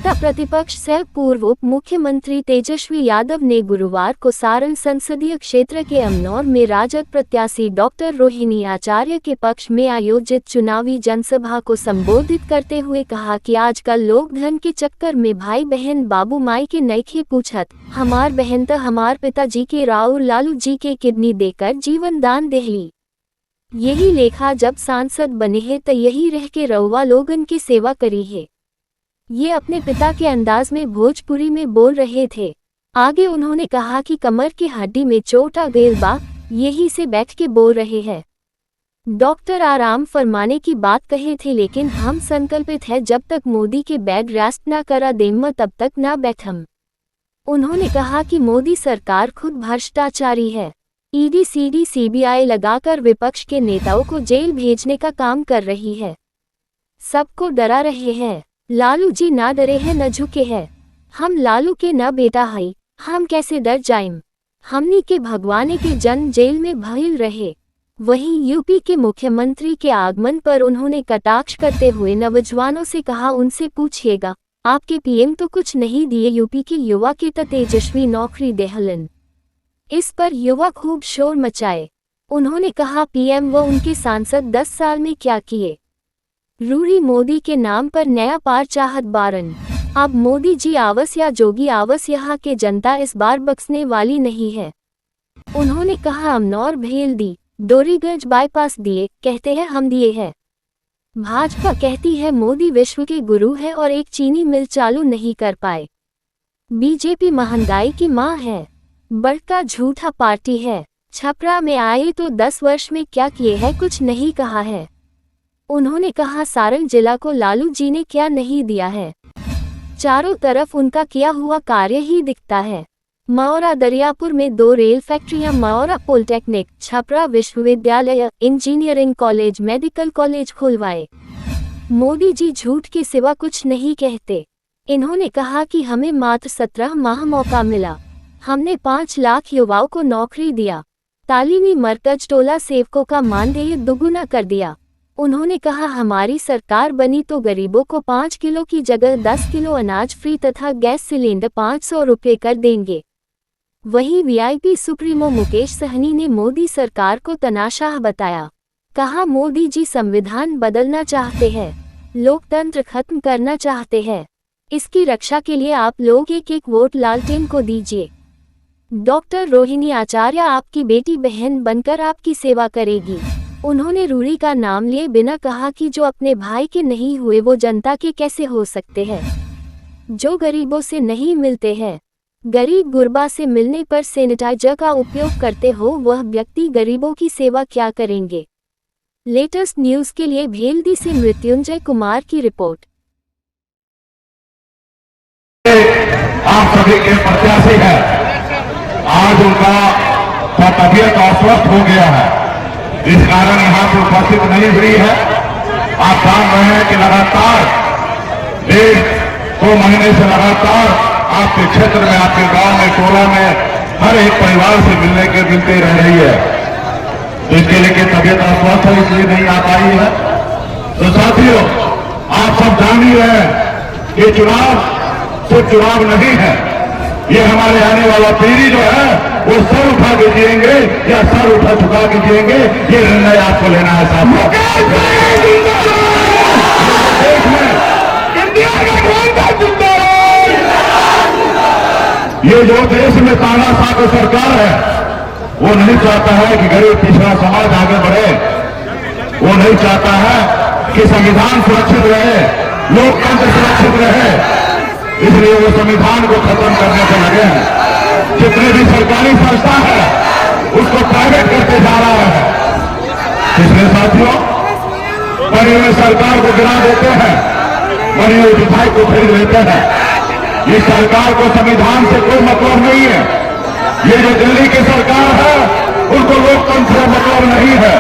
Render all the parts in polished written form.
नेता प्रतिपक्ष सह पूर्व उप मुख्यमंत्री तेजस्वी यादव ने गुरुवार को सारण संसदीय क्षेत्र के अमनौर में राजद प्रत्याशी डॉक्टर रोहिणी आचार्य के पक्ष में आयोजित चुनावी जनसभा को संबोधित करते हुए कहा कि आजकल लोग धन के चक्कर में भाई बहन बाबू माई के नइखे पूछत, हमार बहन त हमार पिताजी के राउर लालू जी के किडनी देकर जीवन दान देहली। यही लेखा जब सांसद बने है त यही रह के रउआ लोगन की सेवा करी है। ये अपने पिता के अंदाज में भोजपुरी में बोल रहे थे। आगे उन्होंने कहा कि कमर की हड्डी में चोट आ गई बा, यही से बैठ के बोल रहे हैं। डॉक्टर आराम फरमाने की बात कहे थे, लेकिन हम संकल्पित है जब तक मोदी के बेड रेस्ट ना करा देम तब तक ना बैठम। उन्होंने कहा कि मोदी सरकार खुद भ्रष्टाचारी है। ईडी सीडी सीबीआई लगाकर विपक्ष के नेताओं को जेल भेजने का काम कर रही है, सबको डरा रहे हैं। लालू जी ना डरे हैं न झुके हैं। हम लालू के न बेटा हई, हम कैसे डर जाएम। हमनी के भगवाने के जन जेल में भइल रहे। वहीं यूपी के मुख्यमंत्री के आगमन पर उन्होंने कटाक्ष करते हुए नौजवानों से कहा, उनसे पूछिएगा आपके पीएम तो कुछ नहीं दिए, यूपी के युवा के त तेजस्वी नौकरी देहलन। इस पर युवा खूब शोर मचाए। उन्होंने कहा पीएम व उनके सांसद 10 साल में क्या किए। रूढ़ी मोदी के नाम पर नया पार चाहत बारन। अब मोदी जी आवास या जोगी आवास यहाँ के जनता इस बार बख्शने वाली नहीं है। उन्होंने कहा अमनौर भेल दी, डोरीगंज बाईपास दिए, कहते हैं हम दिए हैं। भाजपा कहती है मोदी विश्व के गुरु है और एक चीनी मिल चालू नहीं कर पाए। बीजेपी महंगाई की मां है, बड़का झूठा पार्टी है। छपरा में आए तो 10 वर्ष में क्या किए है, कुछ नहीं कहा है। उन्होंने कहा सारण जिला को लालू जी ने क्या नहीं दिया है, चारों तरफ उनका किया हुआ कार्य ही दिखता है। मौरा दरियापुर में 2 रेल फैक्ट्रियां, मौरा पॉलिटेक्निक, छपरा विश्वविद्यालय, इंजीनियरिंग कॉलेज, मेडिकल कॉलेज खुलवाए। मोदी जी झूठ के सिवा कुछ नहीं कहते। इन्होंने कहा कि हमें मात्र 17 माह मौका मिला, हमने 5 लाख युवाओं को नौकरी दिया, तालीमी मरकज टोला सेवकों का मानदेय दुगुना कर दिया। उन्होंने कहा हमारी सरकार बनी तो गरीबों को 5 किलो की जगह 10 किलो अनाज फ्री तथा गैस सिलेंडर 500 रुपये कर देंगे। वहीं वीआईपी सुप्रीमो मुकेश सहनी ने मोदी सरकार को तानाशाह बताया। कहा मोदी जी संविधान बदलना चाहते हैं, लोकतंत्र खत्म करना चाहते हैं। इसकी रक्षा के लिए आप लोग एक एक वोट लालटेन को दीजिए। डॉक्टर रोहिणी आचार्य आपकी बेटी बहन बनकर आपकी सेवा करेगी। उन्होंने रूढ़ी का नाम लिए बिना कहा कि जो अपने भाई के नहीं हुए वो जनता के कैसे हो सकते हैं। जो गरीबों से नहीं मिलते हैं, गरीब गुरबा से मिलने पर सैनिटाइजर का उपयोग करते हो, वह व्यक्ति गरीबों की सेवा क्या करेंगे। लेटेस्ट न्यूज के लिए भेल्दी से मृत्युंजय कुमार की रिपोर्ट। आप सभी के प्रत्याशी हैं, आज उनका तबीयत अस्वस्थ हो गया है, इस कारण यहाँ पर उपस्थित नहीं हुई है। आप जान रहे हैं कि लगातार 1.5-2 महीने से लगातार आपके क्षेत्र में, आपके गांव में, टोला में हर एक परिवार से मिलते रह रही है। तो इसके लिए तबीयत अस्वस्थ है, इसलिए नहीं आ पाई है। तो साथियों, आप सब जान ही रहे हैं ये चुनाव सिर्फ चुनाव नहीं है, ये हमारे आने वाला पीढ़ी जो है वो सर उठा के जिएंगे या सर उठा चुका के जिएंगे, ये निर्णय आपको लेना है साहब। ये जो देश में तानाशाह की सरकार है वो नहीं चाहता है कि गरीब पिछड़ा समाज आगे बढ़े, वो नहीं चाहता है कि संविधान सुरक्षित रहे, लोकतंत्र सुरक्षित रहे, इसलिए वो संविधान को खत्म करने से लगे हैं। जितने भी सरकारी संस्था है उसको प्राइवेट करते जा रहा है। इसलिए साथियों, बनी हुई सरकार को गिरा देते हैं, बनी हुई विधायक को खरीद लेते हैं। इस सरकार को संविधान से कोई मतलब नहीं है। ये जो दिल्ली की सरकार है उनको लोकतंत्र से मतलब नहीं है,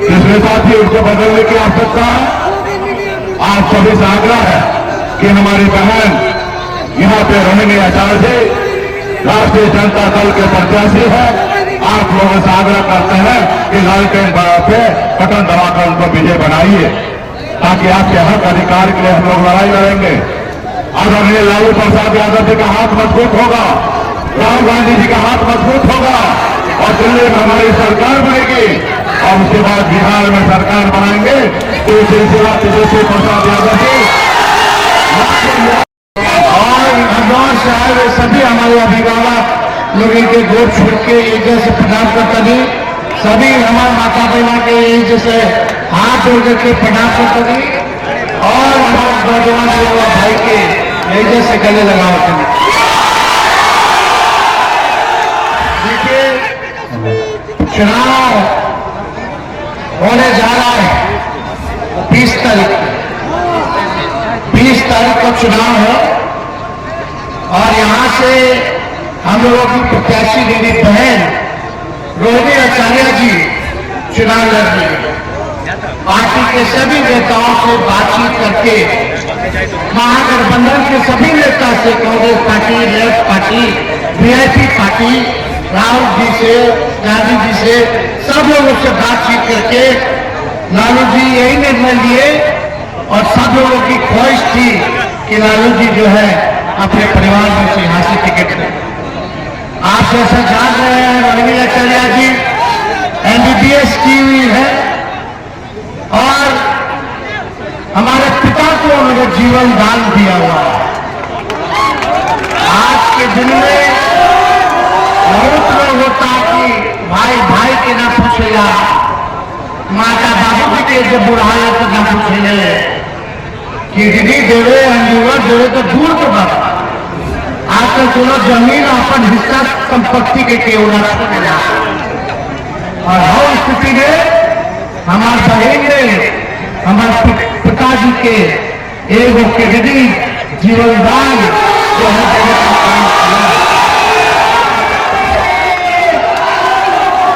इसलिए साथियों उसको बदलने की आवश्यकता है। आप सभी से आग्रह है कि हमारी बहन यहाँ पे रोहिणी आचार्य जी राष्ट्रीय जनता दल के प्रत्याशी है, आप लोगों से आग्रह करते हैं कि लालटेन पे बटन दबाकर उनको विजय बनाइए, ताकि आपके हक अधिकार के लिए हम लोग लड़ाई लड़ेंगे। आदरणीय लालू प्रसाद यादव जी का हाथ मजबूत होगा, राहुल गांधी जी का हाथ मजबूत होगा और दिल्ली में हमारी सरकार बनेगी और उसके बाद बिहार में सरकार बनाएंगे तो सिलसिला तेजस्वी प्रसाद यादव जी और इंदौर से आए हुए सभी हमारे अभिभावक लोग इनके गोद छोड़ के एक जैसे प्रणाम करता नहीं, सभी हमारे माता बहना के एक जैसे हाथ जोड़ करके प्रणाम करता नहीं और हमारे नौजवान युवा भाई के एक जैसे गले लगाते नहीं। देखिए चुनाव होने जा रहा है 20 तारीख का चुनाव है और यहां से हम लोगों की प्रत्याशी मेरी बहन रोहिणी आचार्य जी चुनाव लड़ रही है। पार्टी के सभी नेताओं से बातचीत करके महागठबंधन के सभी नेता से, Congress party, left party, VIP party, Rahul ji से, गांधी जी से, सब लोगों से बातचीत करके लालू जी यही निर्णय लिए और सब लोगों की ख्वाहिश थी कि लालू जी जो है अपने परिवार में से यहां से टिकट लें। आप जैसा जान रहे हैं रोहिणी आचार्य जी एमबीबीएस की हुई है और हमारे पिता को उन्होंने जीवन दान दिया हुआ है। आज के दिन में बहुत लोग होता कि भाई भाई के ना पूछेगा, माता बाबू जी के जब बुढ़ाया तो ना पूछेंगे, किडनी देवे अंजूर देवे तो दूर के बात। आजकल दोनों जमीन अपन हिस्सा संपत्ति के केवल छोड़ेगा और हर स्थिति में हमारे बहन ने हमारे पिताजी के एक किडनी जीवनदान जो है देने का काम किया।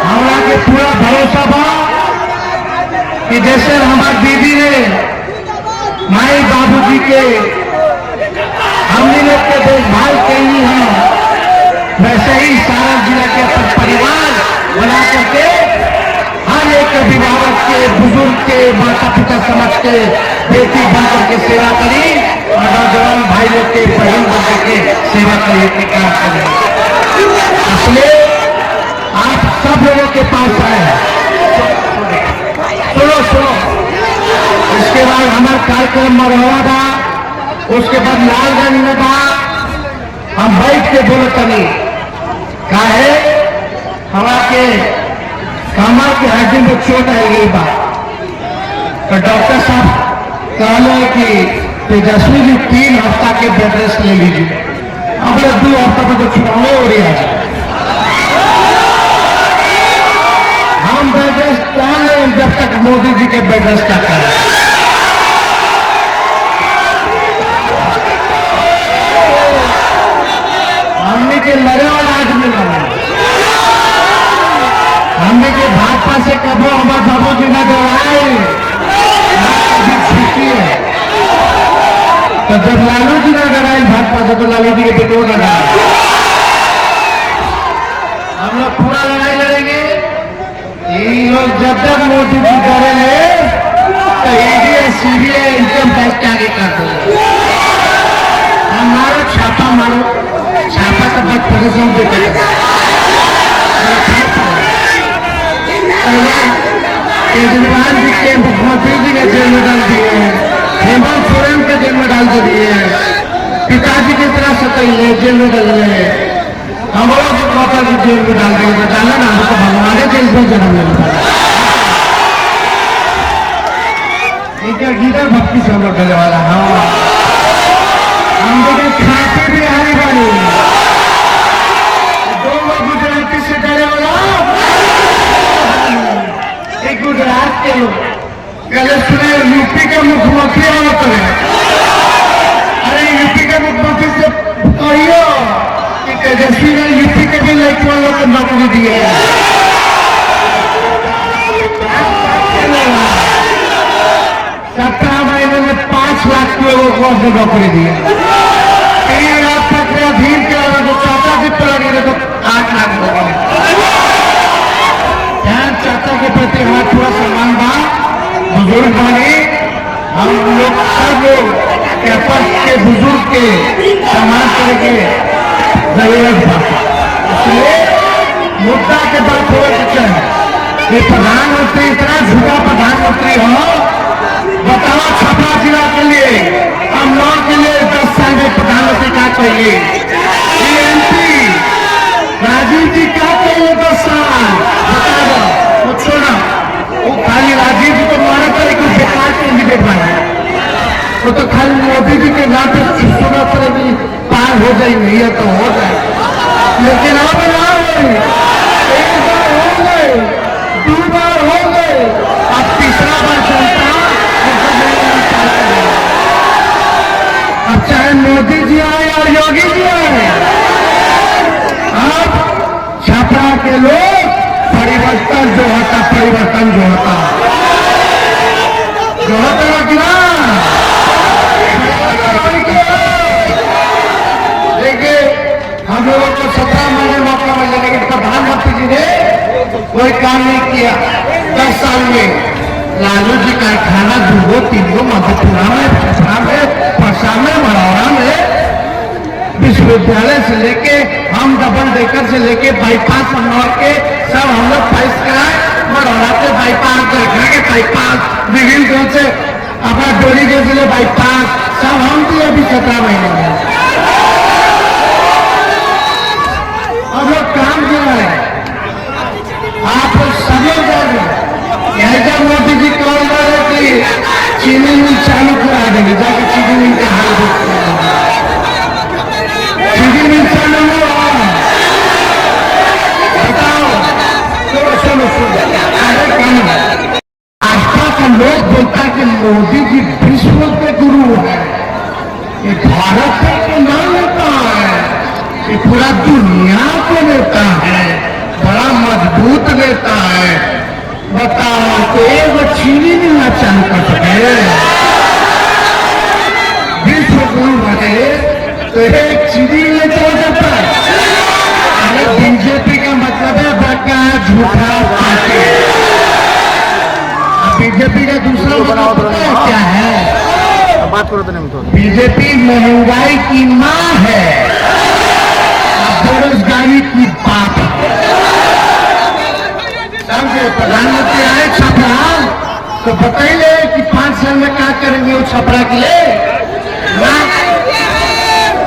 हमारा के पूरा भरोसा बा कि जैसे हमारी दीदी ने माई बाबूजी के हमने लोग के देखभाल कही है, वैसे ही सारा जिला के परिवार बना करके हर एक अभिभावक के, बुजुर्ग के, माता पिता समझ के बेटी बन करके सेवा करी और नौजवान भाई लोग के बहन बन करके सेवा करने के काम करें। इसलिए आप सब लोगों के पास आए। सुनो इसके बाद हमारा कार्यक्रम मरवा था, उसके बाद लालगंज में था, हम बैठ के बोले तनी का है हमारा के कमर के हड्डी में चोट है यही बात। तो डॉक्टर साहब कहले कि तेजस्वी जी 3 हफ्ता के बेड रेस्ट ले लीजिए। अब 2 हफ्ता में तो चुनाव हो रही है, हम बेड रेस्ट क्या लें जब तक मोदी जी के बेड रेस्ट का करें। हमने के लड़े वाला आदमी लड़ा, हमने के भाजपा से कबो हमारे बाबू जी न डराए अभी छुट्टी है। तो जब लालू जी न डराए भाजपा से तो लालू जी के बेटों न डराए। हम लोग पूरा लड़ाई लड़ेंगे। ये लोग जब तक मोदी जी करेंगे तो ईडी सीबीआई इनकम टैक्स के आगे कर देंगे। हमारा छापा मारो, छापा तो बहुत परिश्रम देते केजरीवाल जी के मुख्यमंत्री जी ने जेल में डाल दिए हैं, हेमंत सोरेन के जेल में डाल दिए हैं, पिताजी की तरह सतैले जेल में डाल दिए हैं, हम लोग माता जी जेल में डाल देंगे। डाला ना हमको भगवान जेल में जन्म लेना इनका गीता भक्ति से हम लोग डरने वाला। हाँ हम लोग खाते भी हरी बनी 2 गुजराती से डरे वाला। एक गुजरात के लोग कल सुने यूपी के मुख्यमंत्री होते हैं। अरे यूपी के मुख्यमंत्री से कहियो कि तेजस्वी ने यूपी के भी लड़कियों लोग को नौकरी दी है। 17 महीने में 5 लाख लोगों को नौकरी दी है। 3 लाख तक अधीन के जो चाचा जी पर लगे तो 8 लाख हो गए। चाचा के प्रति हमारा पूरा सम्मान बा, बुजुर्ग बने हम लोग सब लोग कैंपस के बुजुर्ग के जरूरत था। इसलिए मुद्दा के बात हो चुका है कि प्रधानमंत्री इतना झूठा प्रधानमंत्री हो, बताओ छपरा जिला के लिए, अमनौर के लिए 10 साल में प्रधानमंत्री क्या चाहिए? एमपी राजीव जी क्या चाहिए 10 साल? बता दो, वो छोड़ा, वो खाली राजीव जी को माना था, लेकिन बेकार कैंडिडेट बना, वो तो खाली मोदी जी के नाम पे सुना पड़ेगी, पार हो जाएंगे, ये तो हो जाए, लेकिन अब ना एक बार हो गए, 2 बार हो गए, अब तीसरा बार चलता, अब चाहे मोदी जी आए और योगी जी आए, अब छपरा के लोग परिवर्तन जो होता कि ना, देखिए हम लोगों को 17 महीने मौका मिला, लेकिन प्रधानमंत्री जी ने कोई काम नहीं किया। 10 साल में लालू जी का खाना 2 3 मधेपुरा में, छपरा में, परसा में, मरौरा में, विश्वविद्यालय से लेके हम डबल डेकर से लेके बाईपास अमनौर के सब हम लोग पाइस कराए, मरौरा से बाईपास, के बाईपास, विभिन्न से अपना डोरी के जिले बाईपास सब हम दिए अभी 17 महीने में। अब लोग काम किया है, आप लोग सब लोग जाएंगे, जब मोदी जी कॉल कर रहे कि चीनी मिल चालू करा देंगे, जाकर चीनी मिल का हाल चीनी मिल चालू हुआ, बताओ तो सुनो आस्था का लोग बोलता कि मोदी जी विश्व के गुरु है, ये भारत को मान लेता है, ये पूरा दुनिया को लेता है, बड़ा मजबूत लेता है। बताओ तो एक चीनी मिलना चालू कर सके, विश्व गुरु बने तो एक चीनी मिलने चल जाता है। अरे बीजेपी का मतलब है बड़का झूठा पार्टी। बीजेपी का दूसरा मतलब पता है क्या है? बात करो तो नहीं तो बीजेपी महंगाई की मां है, बेरोजगारी की बात है। समझे? प्रधानमंत्री आए छपरा तो बताइए कि 5 साल में क्या करेंगे वो छपरा के लिए,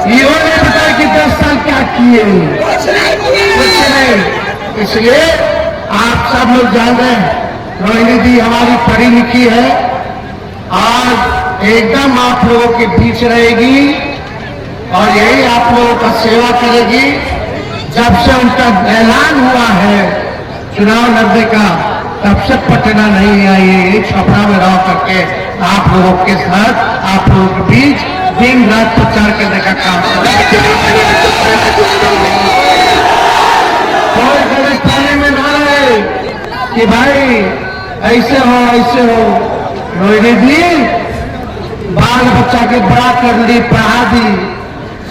ये नहीं बताया कि 10 साल क्या किए, कुछ नहीं। इसलिए आप सब लोग जान रहे हैं रोहिणी जी हमारी पढ़ी लिखी है, आज एकदम आप लोगों के बीच रहेगी और यही आप लोगों का सेवा करेगी। जब से उनका ऐलान हुआ है चुनाव लड़ने का, तब से पटना नहीं आई, ये छपरा में रह करके आप लोगों के साथ, आप लोगों के बीच दिन रात प्रचार करने का काम कोई गलतफहमी में ना रहे कि भाई ऐसे हो। रोहिणी जी बाल बच्चा के बड़ा कर ली, पढ़ा दी,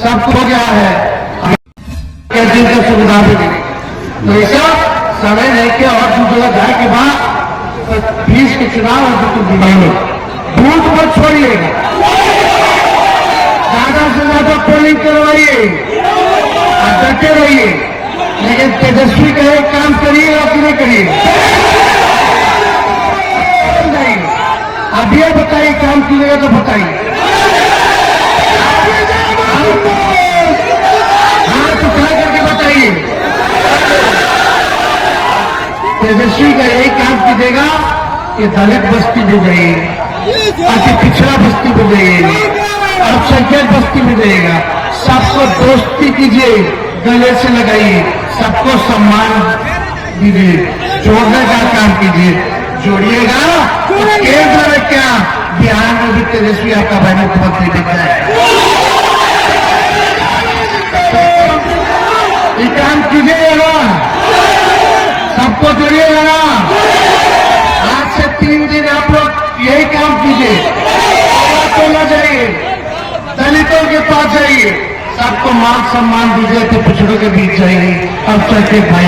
सब हो गया है, दिन का सुविधा भी मिली, तो ऐसा समय नहीं के और दूसरा जाए के बाद 20 के चुनाव बूथ पर छोड़िएगा, ज्यादा से ज्यादा पोलिंग करवाइए और डटे रहिए, लेकिन तेजस्वी का एक काम करिएगा कि नहीं करिए? अब ये बताइए काम कीजिएगा तो बताइए, हाथ उठा करके बताइए। तेजस्वी का यही काम कीजिएगा कि दलित बस्ती में जाइए, अति पिछड़ा बस्ती में जाइए, अल्पसंख्यक बस्ती में जाइएगा, सबको दोस्ती कीजिए, गले से लगाइए, सबको सम्मान दीजिए, जोड़ने का काम कीजिए। जोड़िएगा तो केंद्र में क्या बिहार में भी तेजस्वी आपका भाई मुख्यमंत्री दिख जाए। ये काम कीजिएगा, सबको जोड़िएगा ना। आज से 3 दिन आप लोग यही काम कीजिए, तो न जाइए, दलितों के पास जाइए, सबको मान सम्मान दीजिए, तो पिछड़ों के बीच जाइए, अब चलते भाई